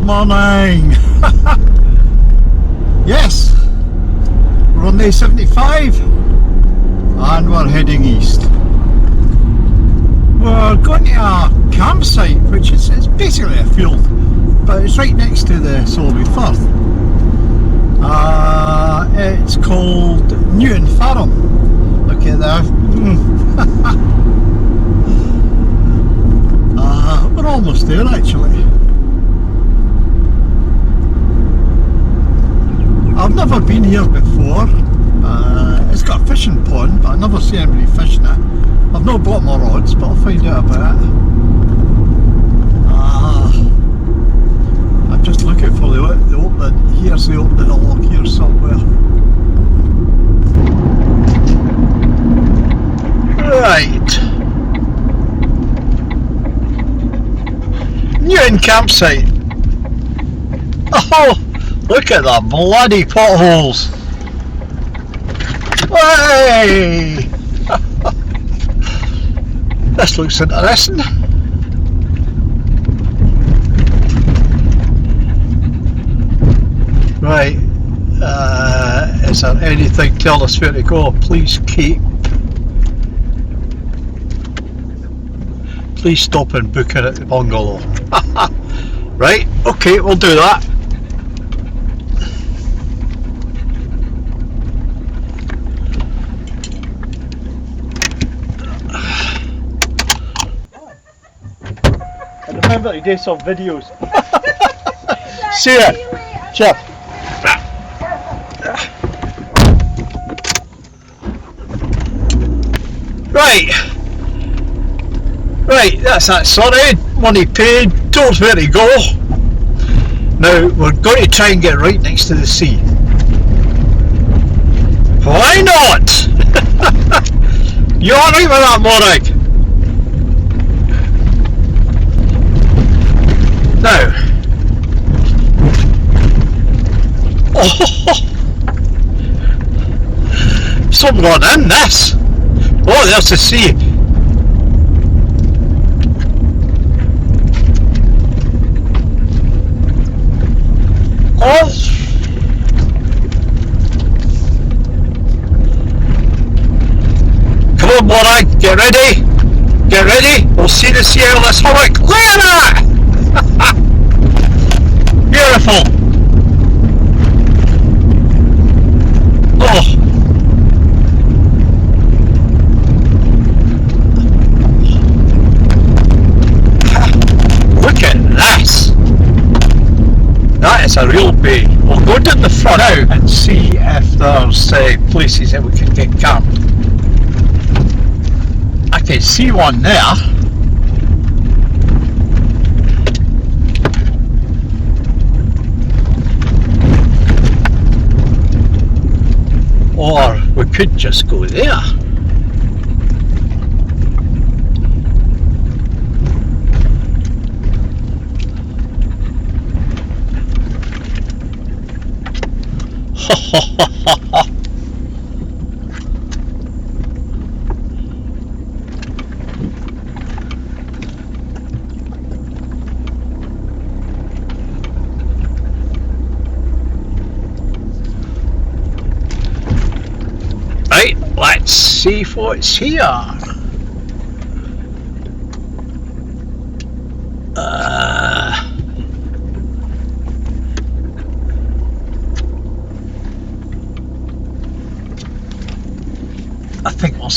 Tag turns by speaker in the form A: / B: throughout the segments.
A: morning. Yes, we're on the A75 and we're heading east. We're going to a campsite which is basically a field, but it's right next to the Solway Firth. It's called Newton Farm. Look at that. We're almost there actually. I've never been here before. It's got a fishing pond, but I've never seen anybody fishing it. I've not bought my rods, but I'll find out about it. I'm just looking for the opening. Here's the opening. I'll look here somewhere. Right. Newton campsite. Oh! Look at the bloody potholes! Hey! This looks interesting. Right, is there anything telling us where to go? Please stop and book in at the bungalow. Right, okay, we'll do that. Remember to do some videos. See ya. Cheers. Right, that's that sorted. Money paid, told us where to go. Now we're going to try and get right next to the sea. Why not? You alright with that, Morag? Now, someone in this. Oh, there's the sea. Oh, come on, Morag, get ready. Get ready. We'll see the sea out of this hummock. Look at that. Beautiful! Oh! Look at this! That is a real bay. We'll go down the front now and see if there's places that we can get camped. I can see one there. Or we could just go there. Right, let's see what's here. I think we'll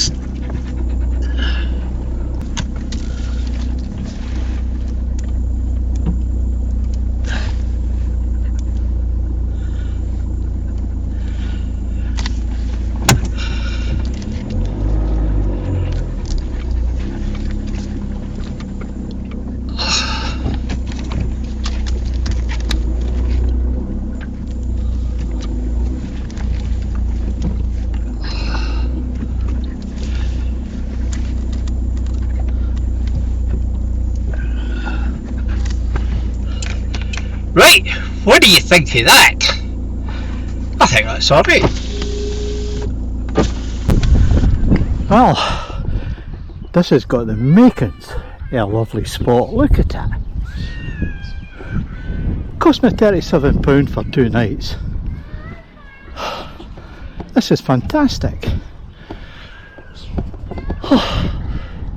A: Right, what do you think of that? I think that's alright. Well, this has got the makings of a lovely spot. Look at it.
B: Cost me £37 for 2 nights. This is fantastic.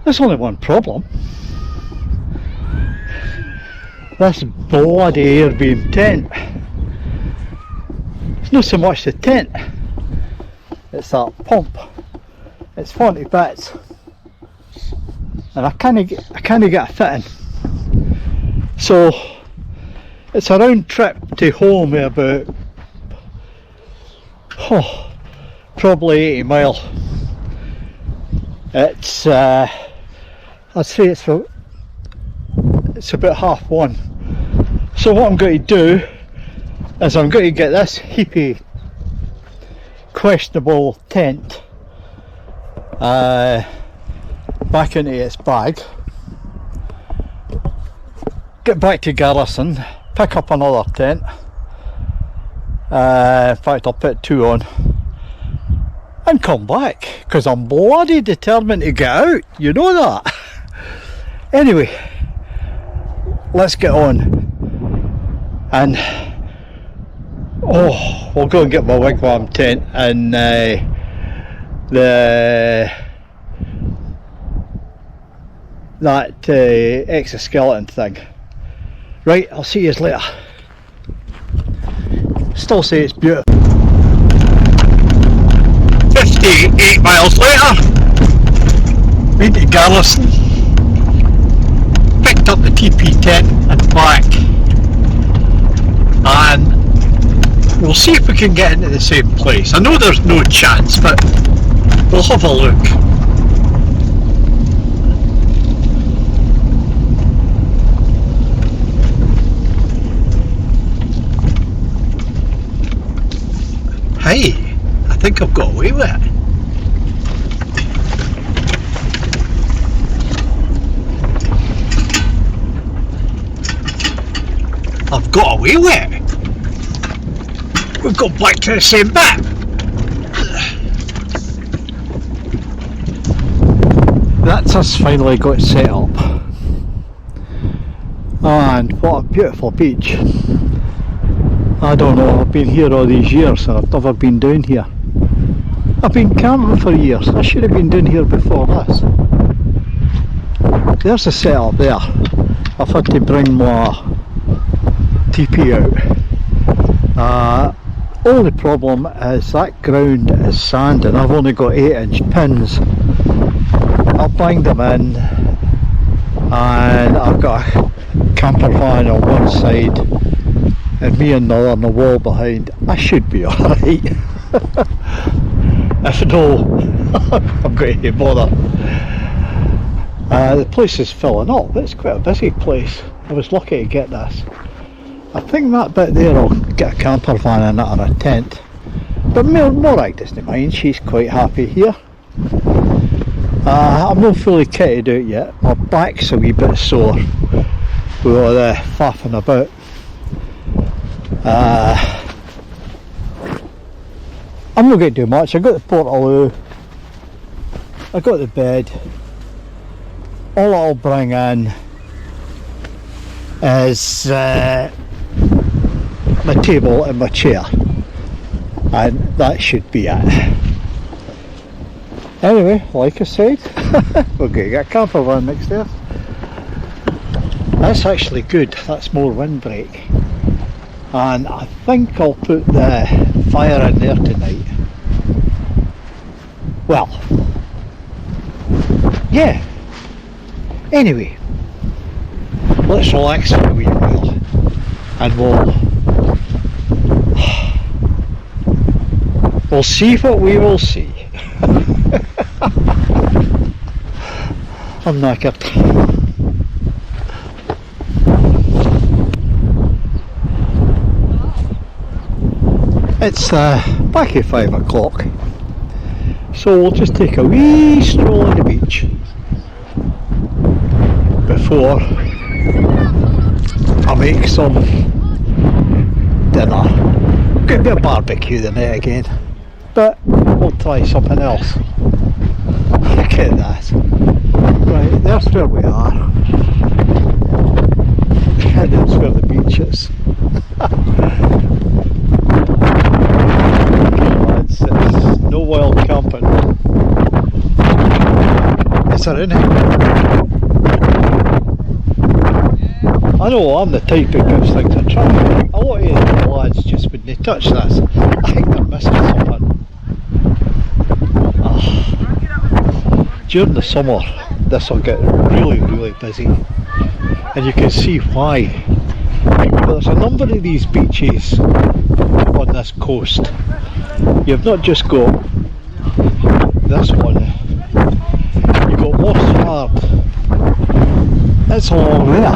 B: There's only one problem. This bloody airbeam tent. It's not so much the tent, it's that pump. It's 40 bits, and I can't get a fitting. So it's a round trip to home of about probably 80 mile. It's I'd say it's about 1:30. So what I'm going to do is I'm going to get this heapy questionable tent back into its bag, get back to Garrison, pick up another tent. In fact, I'll put 2 on and come back, because I'm bloody determined to get out, you know that. Anyway, let's get on, and we'll go and get my wigwam tent and that exoskeleton thing. Right, I'll see you later. Still say it's beautiful.
A: 58 miles later, made it to Garrison, picked up the TP tent and back, and we'll see if we can get into the same place. I know there's no chance, but we'll have a look. Hey, I think I've got away with it. I've got away with it. We've got back to the same bit.
B: That's us finally got set up. And what a beautiful beach. I don't know, I've been here all these years and I've never been down here. I've been camping for years. I should have been down here before this. There's the setup there. I've had to bring my TP out. Only problem is that ground is sand and I've only got 8-inch pins. I'll bang them in, and I've got a camper van on one side and me and another on the wall behind. I should be alright. If no, I'm going to bother. The place is filling up. It's quite a busy place. I was lucky to get this. I think that bit there I'll get a camper van in it or a tent. But Morag doesn't mind, she's quite happy here. I'm not fully kitted out yet. My back's a wee bit sore with all the faffing about. I'm not going to do much. I got the portaloo, I got the bed. All I'll bring in is my table and my chair, and that should be it. Anyway, like I said, we're going to get a camper van next door. That's actually good, that's more windbreak. And I think I'll put the fire in there tonight. Well, yeah. Anyway, let's relax for a wee while and we'll see what we will see. I'm knackered. It's back at 5 o'clock, so we'll just take a wee stroll on the beach before I make some dinner. Could be a barbecue the night again, but we'll try something else. Look at that. Right, there's where we are, and that's where the beach is. are in it. I know I'm the type that gives things a try. A lot of the lads just wouldn't touch this. I think they're missing something. During the summer this will get really busy, and you can see why. But there's a number of these beaches on this coast. You've not just got this one, you've got Morag. It's along there.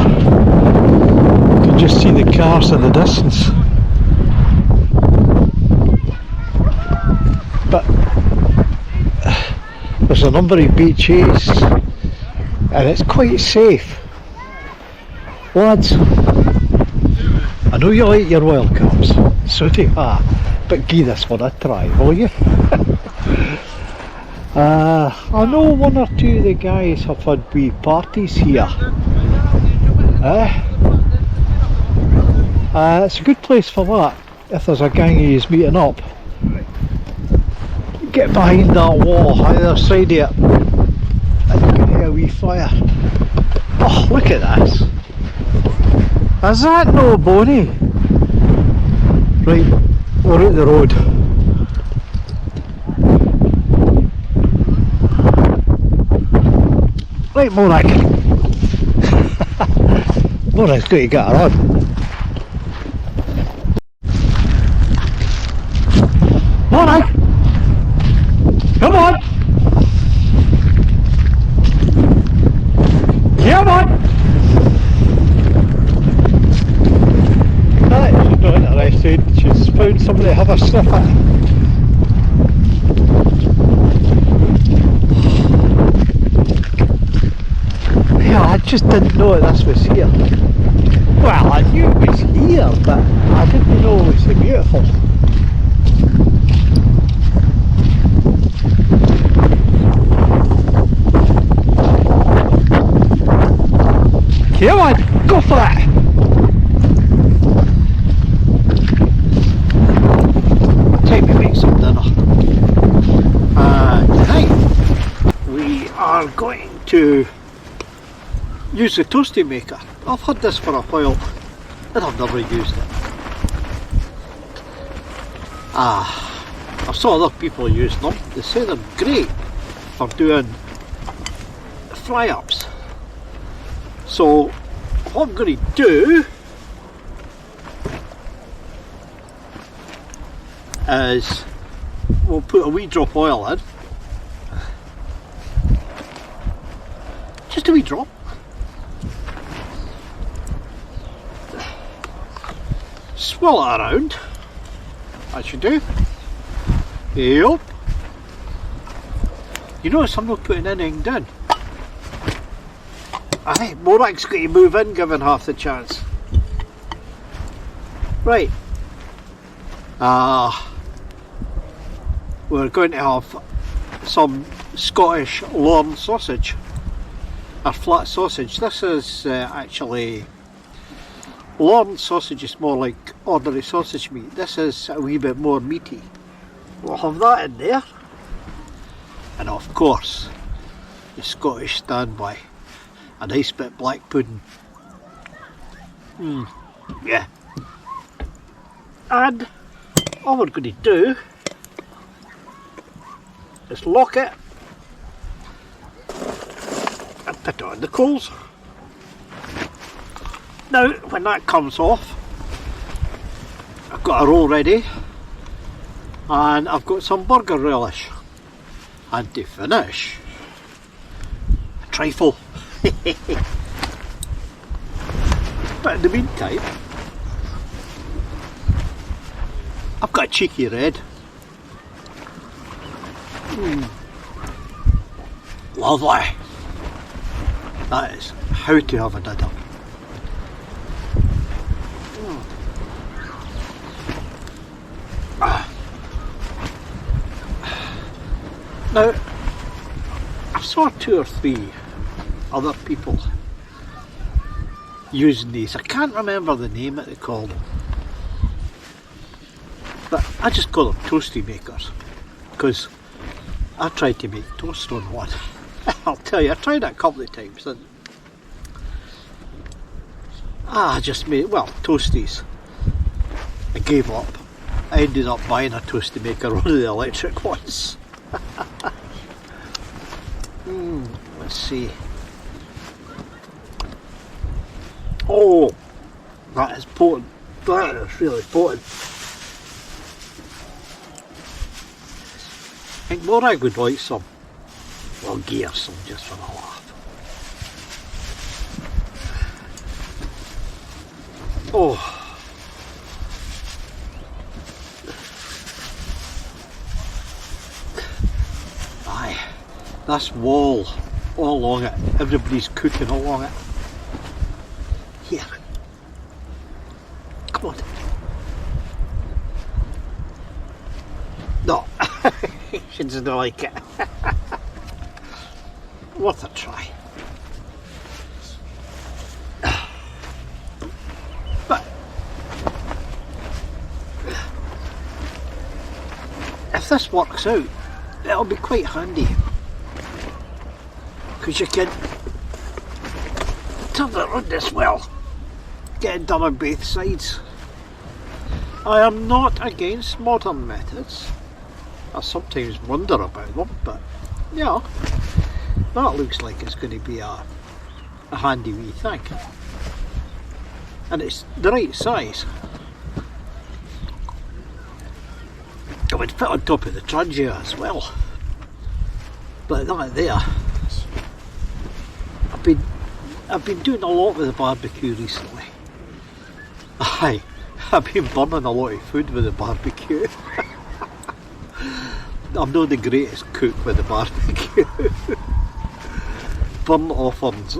B: You can just see the cars in the distance. But there's a number of beaches and it's quite safe. Lads, I know you like your wild cups, so do I, but give this one a try, will you? I know one or two of the guys have had wee parties here. It's a good place for that, if there's a gang of yous meeting up. Get behind that wall either side of it and you can hear a wee fire. Oh, look at this. Is that no Bonnie? Right, we're at the road. Right, Morag. Morag's got to get her on. Morag! Come on! Come on! She's not interested. She's found somebody to have a sniff at. Yeah, I just didn't know this was here. Well, I knew it was here, but I didn't know it was so beautiful. Come on, go for it! Time to make some dinner. Tonight we are going to use the toasty maker. I've had this for a while and I've never used it. I've saw other people using them. They say they're great for doing fry-ups. So what I'm going to do is we'll put a wee drop of oil in. Just a wee drop. Swirl it around, as you do. Yep. You notice I'm not putting anything down. I think Morag's got to move in given half the chance. Right. We're going to have some Scottish lawn sausage. A flat sausage. This is actually... Lawn sausage is more like ordinary sausage meat. This is a wee bit more meaty. We'll have that in there. And of course, the Scottish standby. A nice bit of black pudding. Yeah. And all we're going to do is lock it and put it on the coals. Now, when that comes off, I've got a roll ready and I've got some burger relish. And to finish, a trifle. But in the meantime, I've got a cheeky red. Lovely. That is how to have a dinner. Now, I saw 2 or 3 other people using these. I can't remember the name that they called them, but I just call them toasty makers because I tried to make toast on one I'll tell you, I tried it a couple of times and I just made, well, toasties. I gave up. I ended up buying a toasty maker, one of the electric ones. Let's see. Oh, that is potent. That is really potent. I think Morag would like some. We'll gear some just for a laugh. Oh. Aye. This wall all along it. Everybody's cooking along it. Here. Come on. No. She doesn't like it. Worth a try. But if this works out, it'll be quite handy. Because you can turn it around this well. Get it done on both sides. I am not against modern methods. I sometimes wonder about them, but yeah, that looks like it's going to be a handy wee thing. And it's the right size. It would fit on top of the truncheon as well. But that there, I've been doing a lot with the barbecue recently. Aye, I've been burning a lot of food with the barbecue. I'm not the greatest cook with the barbecue. Burn offerings.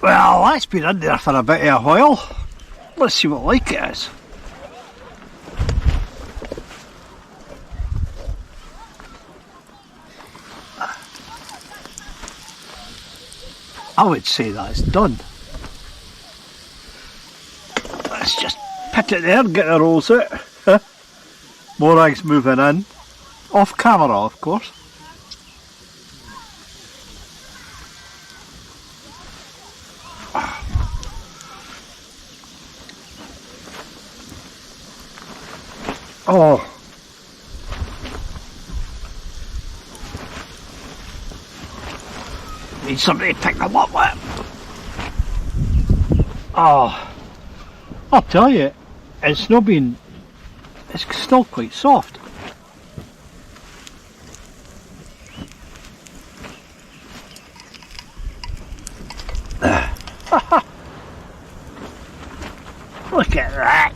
B: Well, that's been in there for a bit of a while. Let's see what like it is. I would say that's done. Let's just put it there and get the rolls out. Morag's moving in. Off camera, of course. Oh. Need somebody to pick them up with. Oh. I'll tell you, it's not been, it's still quite soft. Look at that.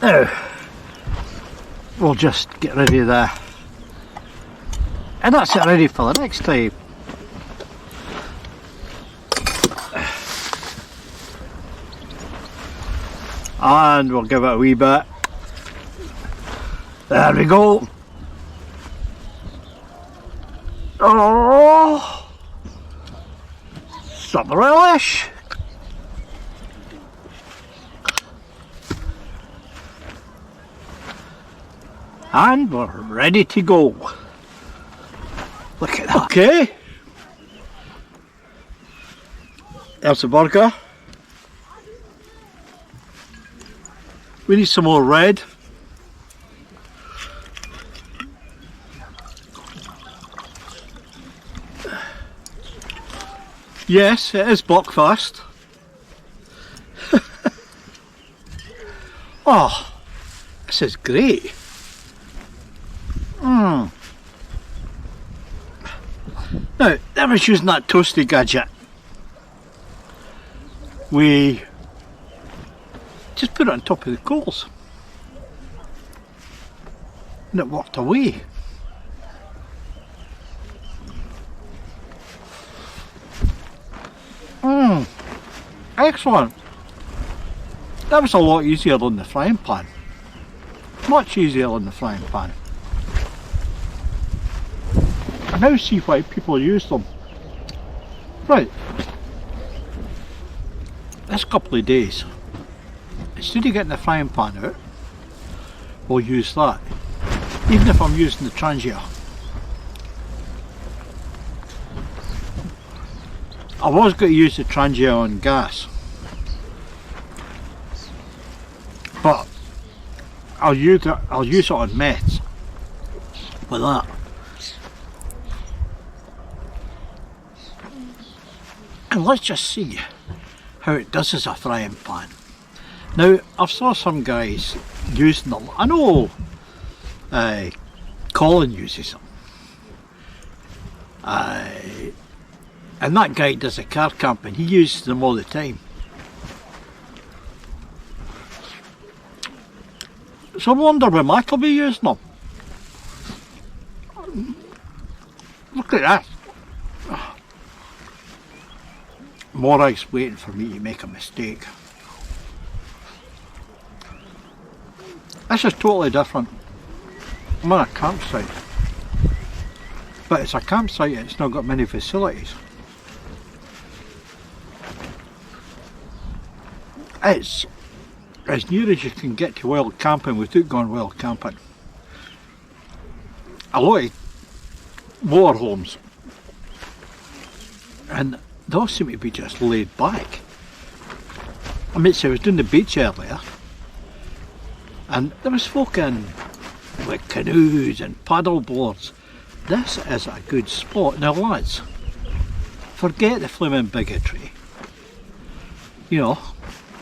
B: Now, we'll just get ready of that. And that's it ready for the next time. And we'll give it a wee bit. There we go. Oh, some relish. And we're ready to go. Look at that. Okay. There's the burger. We need some more red. Yes, it is Buckfast. Oh, this is great. Now, that was using that toasty gadget. We just put it on top of the coals and it worked away. Excellent. That was a lot easier than the frying pan. Much easier than the frying pan. I now see why people use them. Right. this couple of days, instead of getting the frying pan out, we'll use that. Even if I'm using the trangia. I've always got to use the trangia on gas, but I'll use it on meths with that. And let's just see how it does as a frying pan. Now, I've saw some guys using them. I know Colin uses them. And that guy does a car camping, he uses them all the time. So I wonder when Michael will be using them. Look at that. Morag's waiting for me to make a mistake. This is totally different. I'm on a campsite. But it's a campsite, it's not got many facilities. It's as near as you can get to wild camping without going wild camping. A lot of motorhomes, and they all seem to be just laid back. I mean, so I was doing the beach earlier, and there was folk in with canoes and paddle boards. This is a good spot. Now lads, forget the flaming bigotry. You know,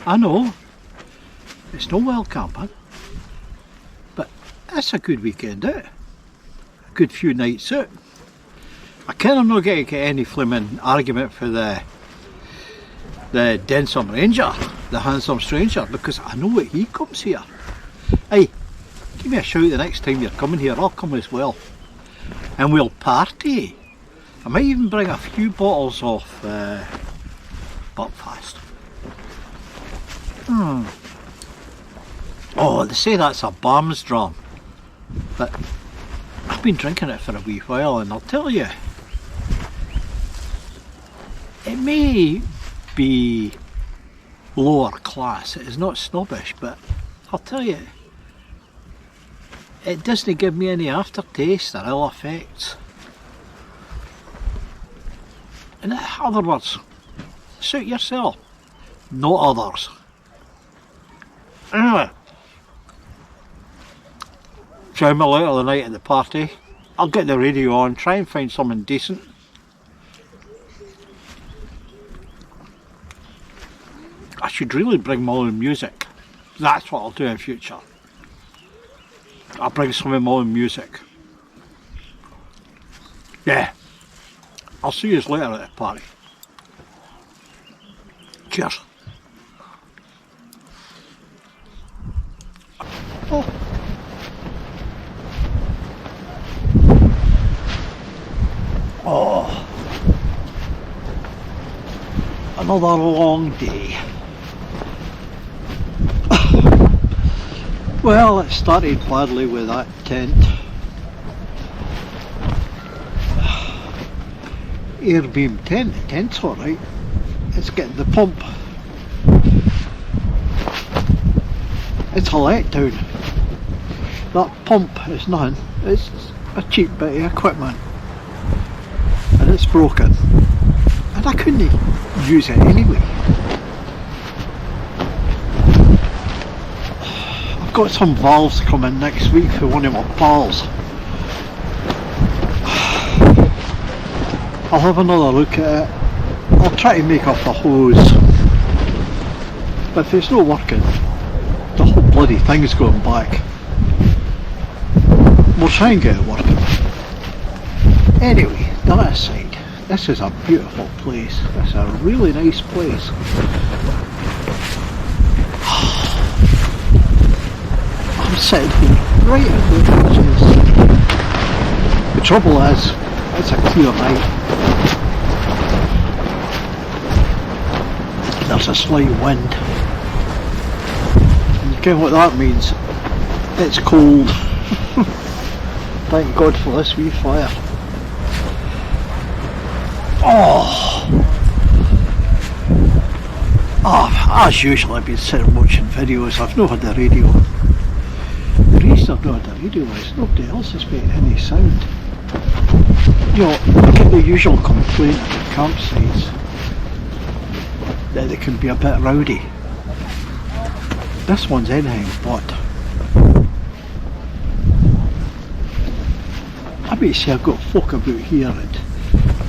B: I know it's no wild camping, but it's a good weekend out, a good few nights out. I I'm not going to get any flaming argument for the Densom Ranger, the handsome stranger, because I know what he comes here. Hey, give me a shout the next time you're coming here, I'll come as well, and we'll party. I might even bring a few bottles of Buckfast. Oh, they say that's a Bams drum, but I've been drinking it for a wee while, and I'll tell you, it may be lower class, it is not snobbish, but I'll tell you, it doesn't give me any aftertaste or ill effects. In other words, suit yourself, not others. Anyway, try my later the night at the party. I'll get the radio on, try and find something decent. I should really bring my own music. That's what I'll do in future. I'll bring some of my own music. Yeah. I'll see you later at the party. Cheers. Oh. Oh. Another long day. Well, it started badly with that tent. Air beam tent, the tent's alright. It's getting the pump. It's a letdown. That pump is nothing. It's a cheap bit of equipment. And it's broken. And I couldn't use it anyway. I've got some valves coming next week for one of my pals. I'll have another look at it. I'll try to make up the hose. But if it's not working, the whole bloody thing's going back. We'll try and get it working. Anyway, that aside, this is a beautiful place. It's a really nice place. I'm sitting here right at the gorges. The trouble is, it's a clear night. There's a slight wind. And you know what that means? It's cold. Thank God for this wee fire. Oh! Oh, as usual, I've been sitting watching videos. I've not had the radio. The reason I've not had the radio is nobody else has made any sound. You know, I get the usual complaint at the campsites that they can be a bit rowdy. This one's anything but. I may say I've got folk about here and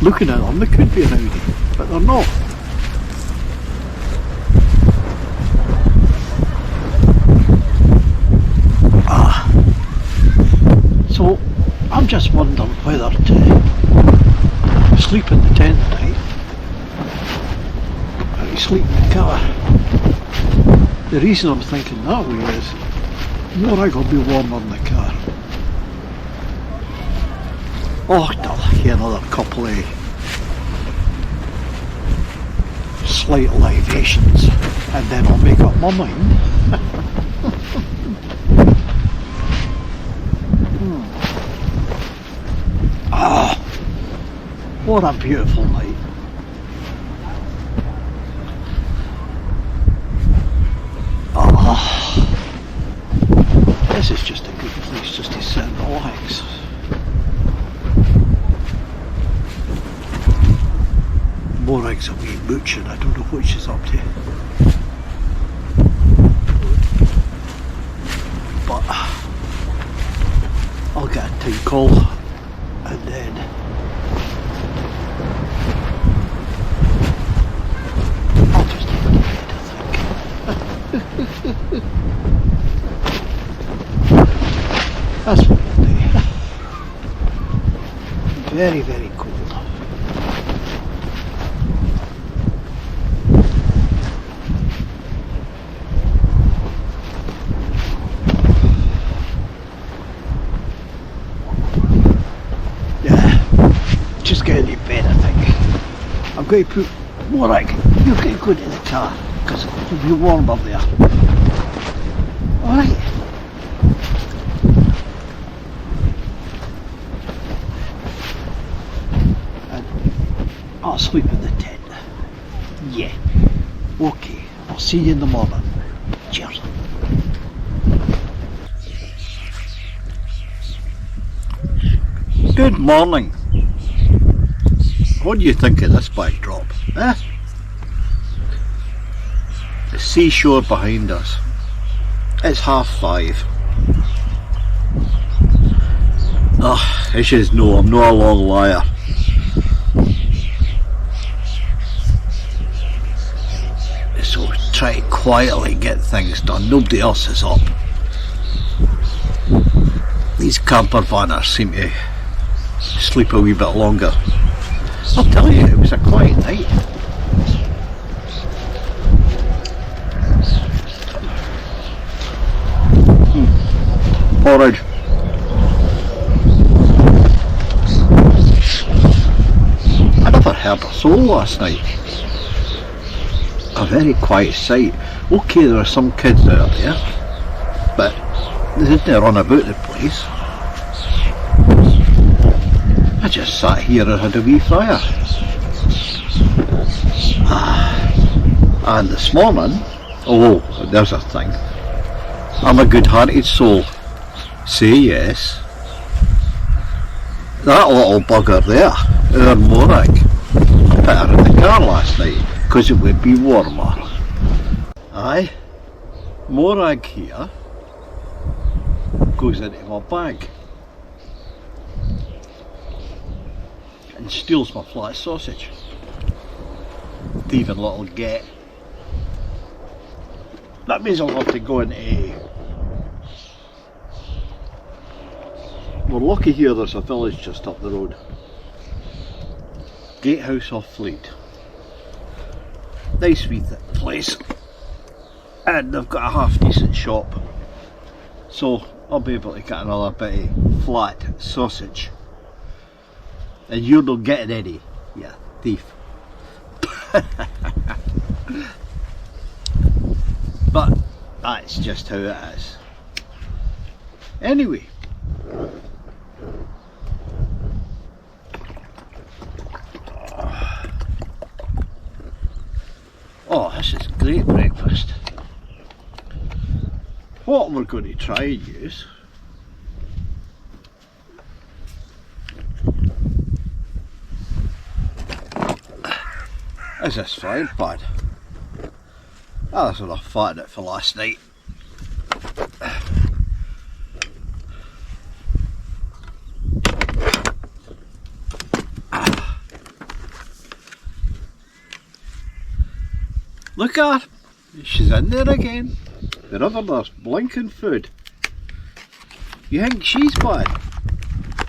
B: looking at them, they could be rowdy, but they're not. So I'm just wondering whether to sleep in the tent tonight or to sleep in the car. The reason I'm thinking that way is Morag will be warmer in the car. Oh, I'll hear another couple of slight libations and then I'll make up my mind. Ah, what a beautiful night. This is just a good place just to sit and relax. Morag's a wee mooching, I don't know what she's up to. But I'll get a time call and then I'll just have a bed, I think. That's what I'll do. Very, very cold. Just getting to bed, I think. I'm going to put Morag, you're going to go to the car because it'll be warm up there. Alright. And I'll sleep in the tent. Yeah. Okay. I'll see you in the morning. Cheers. Good morning. What do you think of this backdrop? Eh? The seashore behind us. It's 5:30. Oh, as you know, I'm not a long liar. So try to quietly get things done. Nobody else is up. These camper vanners seem to sleep a wee bit longer. I'll tell you, it was a quiet night. Porridge. I never heard a soul last night. A very quiet sight. Okay, there are some kids out there, but they didn't run about the place. I just sat here and had a wee fire. And this morning, oh, there's a thing. I'm a good-hearted soul. Say yes. That little bugger there, our Morag, I put her in the car last night because it would be warmer. Aye, Morag here goes into my bag and steals my flat sausage. Thieving little get. That means I'll have to go into... We're lucky here there's a village just up the road. Gatehouse off Fleet. Nice wee place. And they've got a half decent shop. So I'll be able to get another bit of flat sausage. And you're not getting any, you thief. But that's just how it is. Anyway, Oh, this is great breakfast. What we're going to try and use is this frying pan. Oh, that's what I fattened it for last night. Look at her, she's in there again. Wherever there's blinking food. You think she's bad?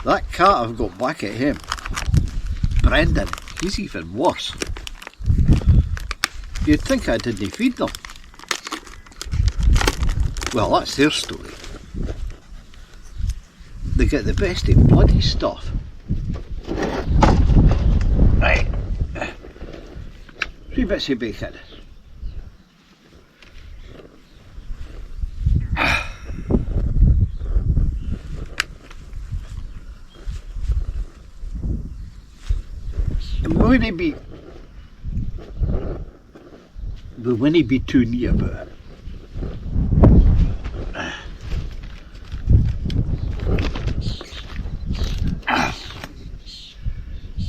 B: That cat I've got back at him, Brendan, he's even worse. You'd think I didn't feed them. Well, that's their story. They get the best of bloody stuff. Right. 3 bits of bacon. We wouldn't be too near about it.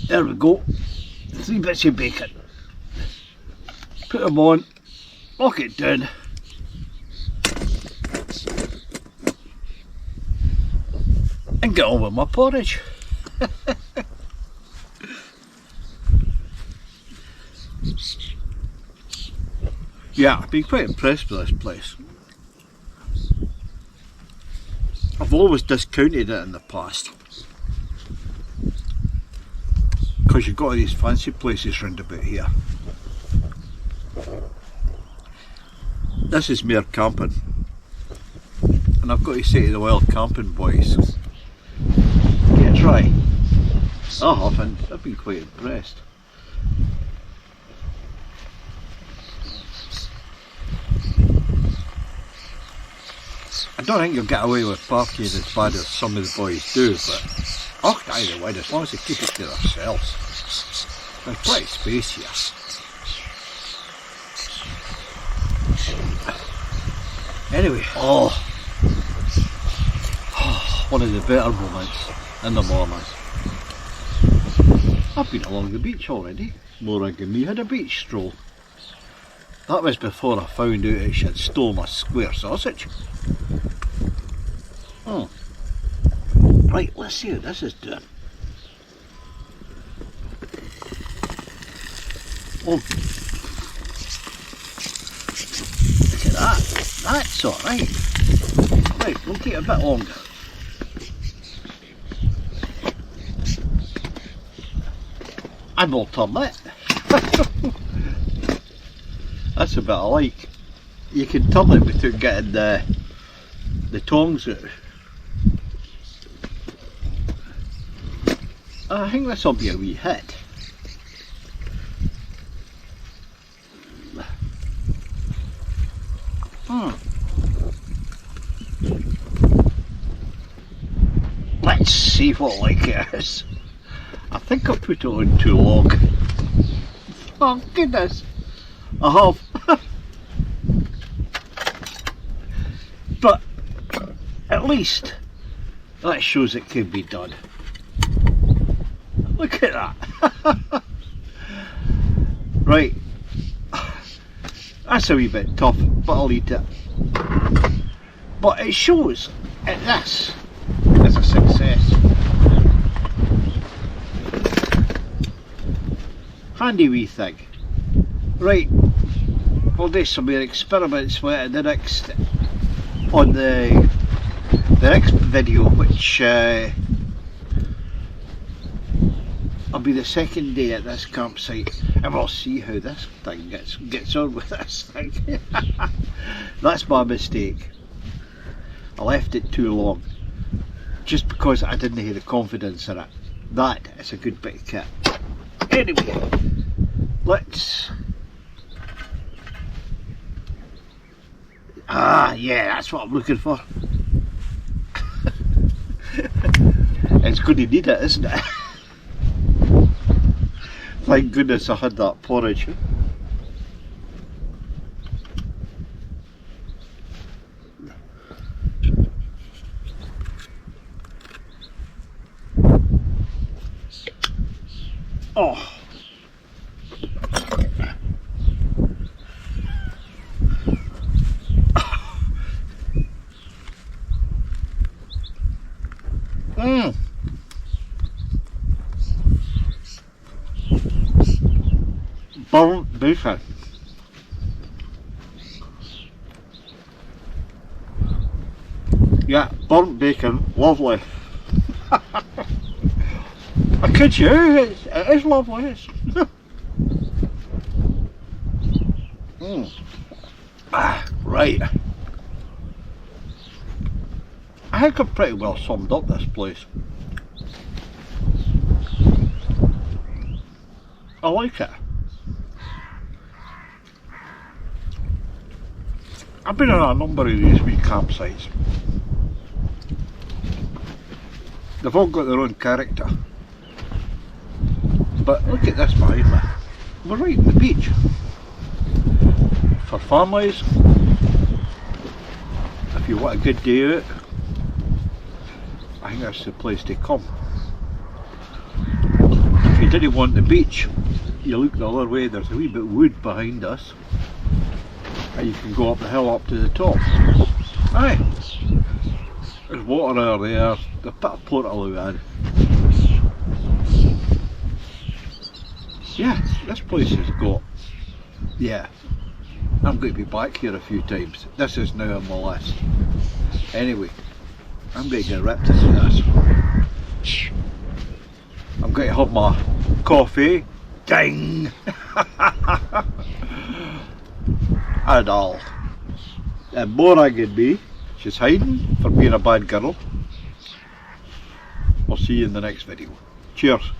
B: There we go. 3 bits of bacon. Put them on, lock it down. And get on with my porridge. Yeah, I've been quite impressed with this place. I've always discounted it in the past because you've got all these fancy places round about here. This is mere camping, and I've got to say to the wild camping boys, get a try. I have, and I've been quite impressed. I don't think you'll get away with parking as bad as some of the boys do, but oh, either way, as long as they keep it to themselves. There's plenty of space here. Anyway, one of the better moments in the morning. I've been along the beach already. Morag and me had a beach stroll. That was before I found out that she had stole my square sausage. Right, let's see how this is doing. Oh, look at that. That's alright. Right, we'll take a bit longer. And we'll turn it. That's a bit I like. You can turn it without getting the tongs out. I think this will be a wee hit. Let's see what like it is. I think I put it on too long. Oh goodness, I have. But at least that shows it can be done. Look at that. Right, that's a wee bit tough, but I'll eat it. But it shows that this is a success. Handy wee thing. Right, we'll do some more experiments with it in the next, on the next video, which will be the second day at this campsite, and we'll see how this thing gets on with this thing. That's my mistake. I left it too long, just because I didn't have the confidence in it. That is a good bit of kit. Anyway, let's... yeah, that's what I'm looking for. It's going to need it, isn't it? Thank goodness I had that porridge. Oh. Mmm. Burnt bacon. Yeah, burnt bacon, lovely. I kid you, it is lovely. It's right. I think I've pretty well summed up this place. I like it. I've been on a number of these wee campsites. They've all got their own character. But look at this behind me. We're right on the beach. For families, if you want a good day out, I think that's the place to come. If you didn't want the beach, you look the other way, there's a wee bit of wood behind us. And you can go up the hill up to the top. Aye. There's water out there, they've put a portaloo in. Yeah, this place has got, yeah, I'm going to be back here a few times. This is now on my list. Anyway, I'm going to get ripped into this. I'm going to have my coffee. Ding! And all. And Morag and me, she's hiding for being a bad girl. I'll see you in the next video. Cheers.